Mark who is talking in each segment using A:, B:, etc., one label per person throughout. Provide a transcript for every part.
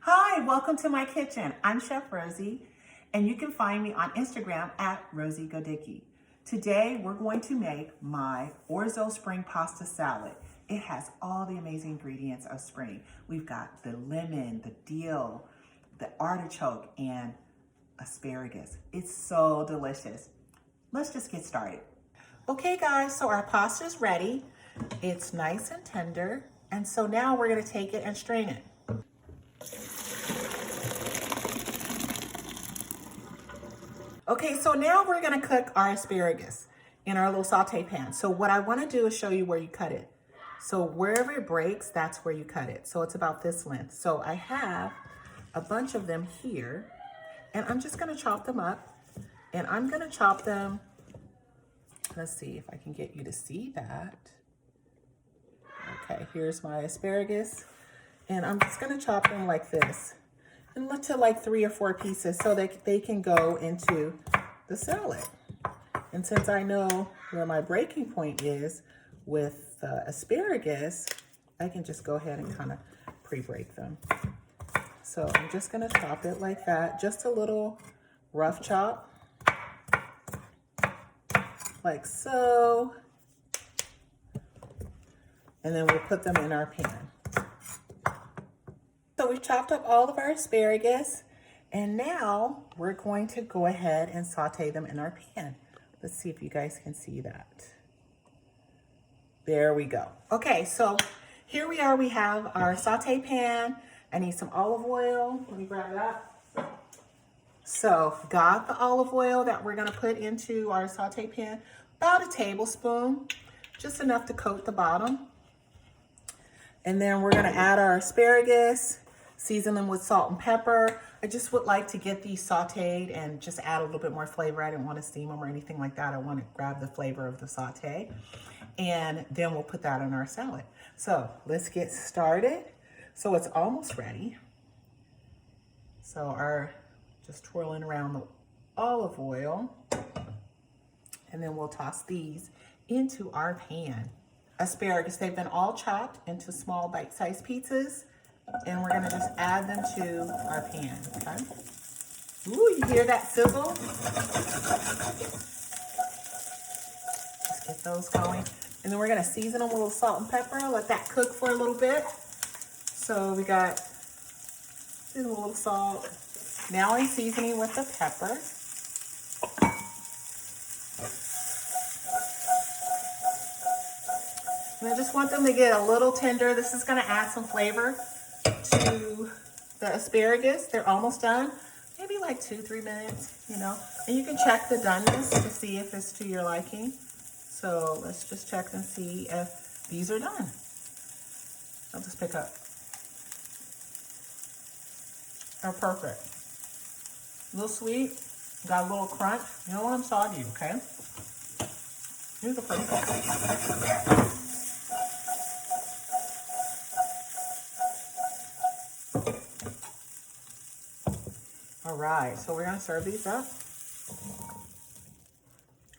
A: Hi, welcome to my kitchen. I'm Chef Rosie, and you can find me on Instagram at Rosie Godicki. Today, we're going to make my Orzo spring pasta salad. It has all the amazing ingredients of spring. We've got the lemon, the dill, the artichoke, and asparagus. It's so delicious. Let's just get started. Okay, guys, so our pasta is ready. It's nice and tender, and so now we're gonna take it and strain it. Okay, so now we're gonna cook our asparagus in our little saute pan. So what I wanna do is show you where you cut it. So wherever it breaks, that's where you cut it. So it's about this length. So I have a bunch of them here, and I'm just gonna chop them up. And I'm gonna chop them, let's see if I can get you to see that. Okay, here's my asparagus. And I'm just gonna chop them like this. And look to like 3 or 4 pieces so that they can go into the salad. And since I know where my breaking point is with asparagus, I can just go ahead and kind of pre-break them. So I'm just gonna chop it like that, just a little rough chop, like so. And then we'll put them in our pan. So we've chopped up all of our asparagus, and now we're going to go ahead and saute them in our pan. Let's see if you guys can see that. There we go. Okay, so here we are. We have our saute pan. I need some olive oil. Let me grab that. So got the olive oil that we're gonna put into our saute pan, about a tablespoon, just enough to coat the bottom. And then we're gonna add our asparagus, season them with salt and pepper. I just would like to get these sauteed and just add a little bit more flavor. I didn't want to steam them or anything like that. I want to grab the flavor of the saute. And then we'll put that in our salad. So let's get started. So it's almost ready. So just twirling around the olive oil. And then we'll toss these into our pan. Asparagus, they've been all chopped into small bite-sized pieces, and we're gonna just add them to our pan, okay? Ooh, you hear that sizzle? Just get those going. And then we're gonna season them with a little salt and pepper, let that cook for a little bit. So we got a little salt. Now I'm seasoning with the pepper. And I just want them to get a little tender. This is gonna add some flavor to the asparagus. They're almost done. Maybe like 2-3 minutes, you know. And you can check the doneness to see if it's to your liking. So let's just check and see if these are done. I'll just pick up. They're perfect. A little sweet, got a little crunch. You don't want them soggy, okay? Here's the perfect. All right, so we're gonna serve these up.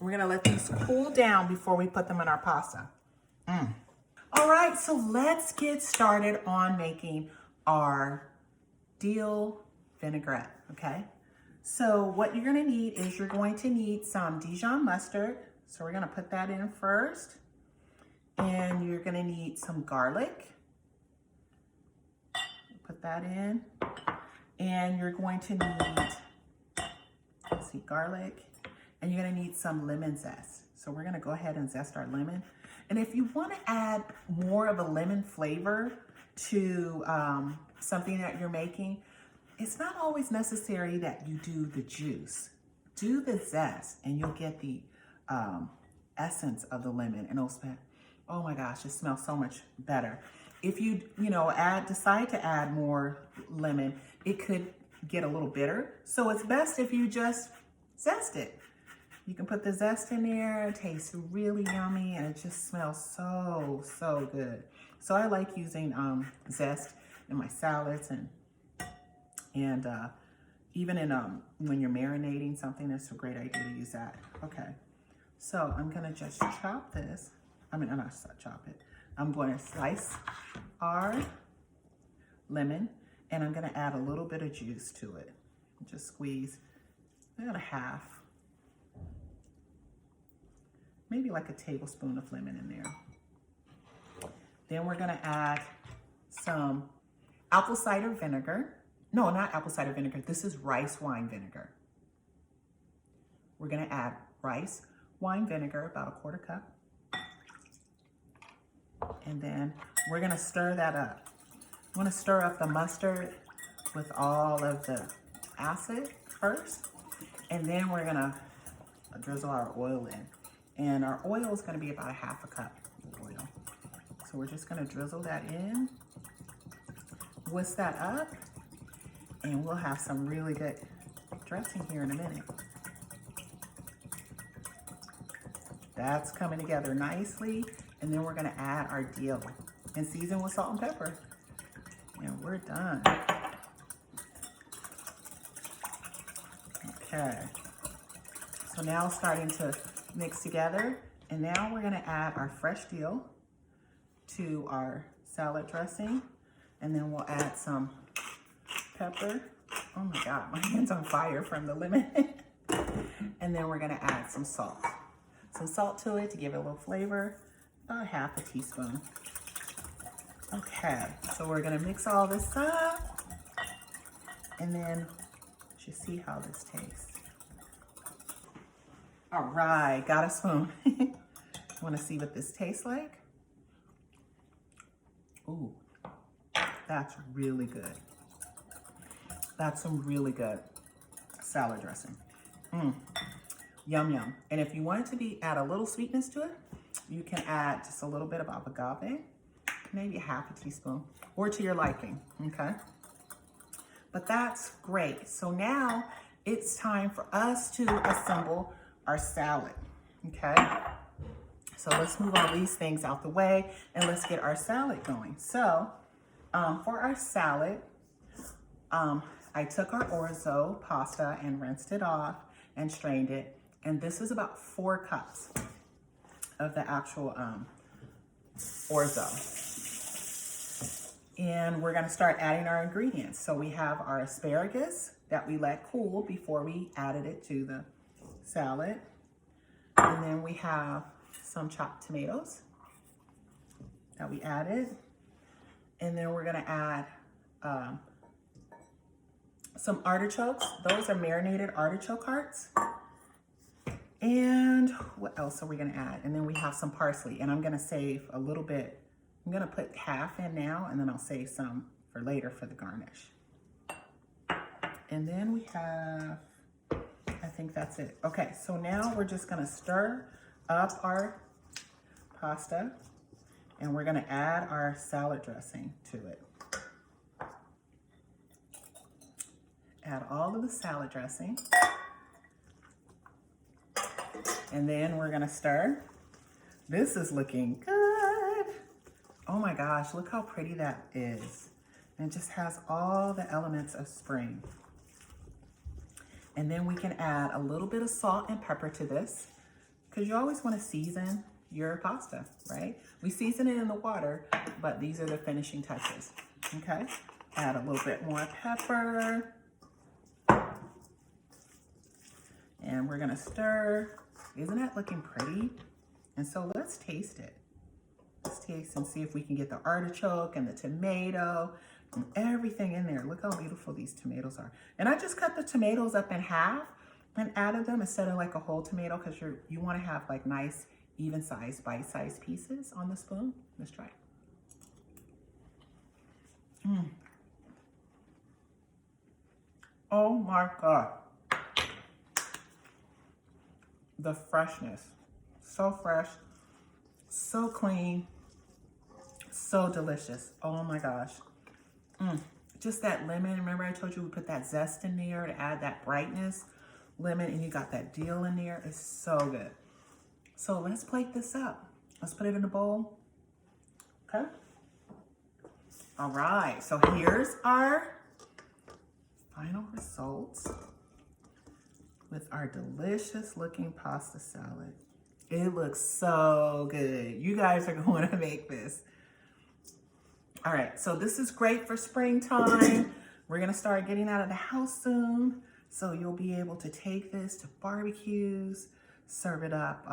A: We're gonna let these cool down before we put them in our pasta. All right, so let's get started on making our dill vinaigrette, okay? So what you're gonna need is you're going to need some Dijon mustard. So we're gonna put that in first. And you're gonna need some garlic. Put that in. And you're going to need, let's see, garlic, and you're gonna need some lemon zest. So we're gonna go ahead and zest our lemon. And if you wanna add more of a lemon flavor to something that you're making, it's not always necessary that you do the juice. Do the zest and you'll get the essence of the lemon, and it'll smell, oh my gosh, it smells so much better. If you decide to add more lemon, it could get a little bitter. So it's best if you just zest it. You can put the zest in there. It tastes really yummy, and it just smells so, so good. So I like using zest in my salads and even in when you're marinating something. It's a great idea to use that. Okay, so I'm gonna just chop this. I'm not chop it. I'm going to slice our lemon, And I'm gonna add a little bit of juice to it. Just squeeze about a half, maybe like a tablespoon of lemon in there. Then we're gonna add some apple cider vinegar. No, not apple cider vinegar. This is rice wine vinegar. We're gonna add rice wine vinegar, about a quarter cup. And then we're gonna stir that up. I'm gonna stir up the mustard with all of the acid first. And then we're gonna drizzle our oil in. And our oil is gonna be about a half a cup of oil. So we're just gonna drizzle that in, whisk that up, and we'll have some really good dressing here in a minute. That's coming together nicely. And then we're gonna add our dill and season with salt and pepper. And we're done. Okay. So now it's starting to mix together. And now we're gonna add our fresh dill to our salad dressing. And then we'll add some pepper. Oh my God, my hand's on fire from the lemon. And then we're gonna add some salt. Some salt to it to give it a little flavor, about half a teaspoon. Okay, so we're gonna mix all this up and then just see how this tastes. All right, got a spoon. Wanna see what this tastes like? Ooh, that's really good. That's some really good salad dressing. Yum, yum. And if you want it to add a little sweetness to it, you can add just a little bit of agave, maybe a half a teaspoon, or to your liking, okay? But that's great. So now it's time for us to assemble our salad, okay? So let's move all these things out the way and let's get our salad going. So for our salad, I took our orzo pasta and rinsed it off and strained it. And this is about 4 cups of the actual orzo. And we're gonna start adding our ingredients. So we have our asparagus that we let cool before we added it to the salad. And then we have some chopped tomatoes that we added. And then we're gonna add some artichokes. Those are marinated artichoke hearts. And what else are we gonna add? And then we have some parsley, and I'm gonna save a little bit. I'm gonna put half in now, and then I'll save some for later for the garnish. And then we have, I think that's it. Okay, so now we're just gonna stir up our pasta, and we're gonna add our salad dressing to it. Add all of the salad dressing. And then we're gonna stir. This is looking good. Oh my gosh, look how pretty that is. And it just has all the elements of spring. And then we can add a little bit of salt and pepper to this, because you always wanna season your pasta, right? We season it in the water, but these are the finishing touches, okay? Add a little bit more pepper. And we're gonna stir. Isn't that looking pretty? And so let's taste it. Let's taste and see if we can get the artichoke and the tomato and everything in there. Look how beautiful these tomatoes are. And I just cut the tomatoes up in half and added them instead of like a whole tomato, because you want to have like nice, even sized, bite-sized pieces on the spoon. Let's try it. Oh my God. The freshness, so fresh, so clean, so delicious. Oh my gosh. Just that lemon. Remember I told you we put that zest in there to add that brightness. Lemon, and you got that dill in there. It's so good. So let's plate this up. Let's put it in a bowl. Okay. All right, so here's our final results with our delicious looking pasta salad. It looks so good. You guys are going to make this. All right, so this is great for springtime. We're gonna start getting out of the house soon, so you'll be able to take this to barbecues, serve it up.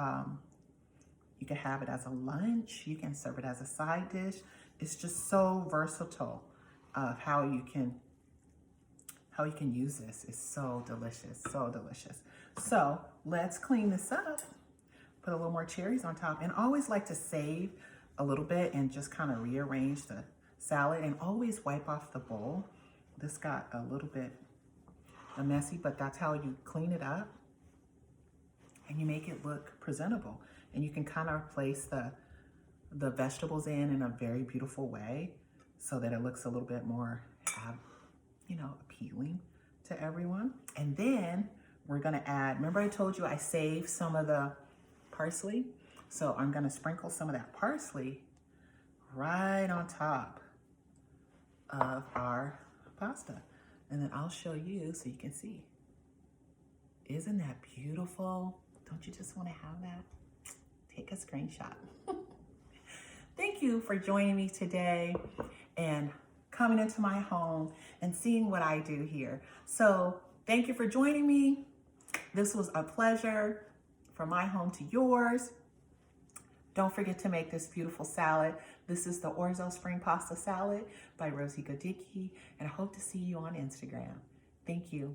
A: You can have it as a lunch. You can serve it as a side dish. It's just so versatile of how you can use this. It's so delicious, so delicious. So let's clean this up. Put a little more cherries on top, and always like to save a little bit and just kind of rearrange the salad, and always wipe off the bowl. This got a little bit messy, but that's how you clean it up and you make it look presentable. And you can kind of place the vegetables in a very beautiful way so that it looks a little bit more, you know, appealing to everyone. And then we're gonna add, remember I told you I saved some of the parsley? So I'm gonna sprinkle some of that parsley right on top of our pasta. And then I'll show you so you can see. Isn't that beautiful? Don't you just wanna have that? Take a screenshot. Thank you for joining me today and coming into my home and seeing what I do here. So thank you for joining me. This was a pleasure, from my home to yours. Don't forget to make this beautiful salad. This is the Orzo Spring Pasta Salad by Rosie Godicki, and I hope to see you on Instagram. Thank you.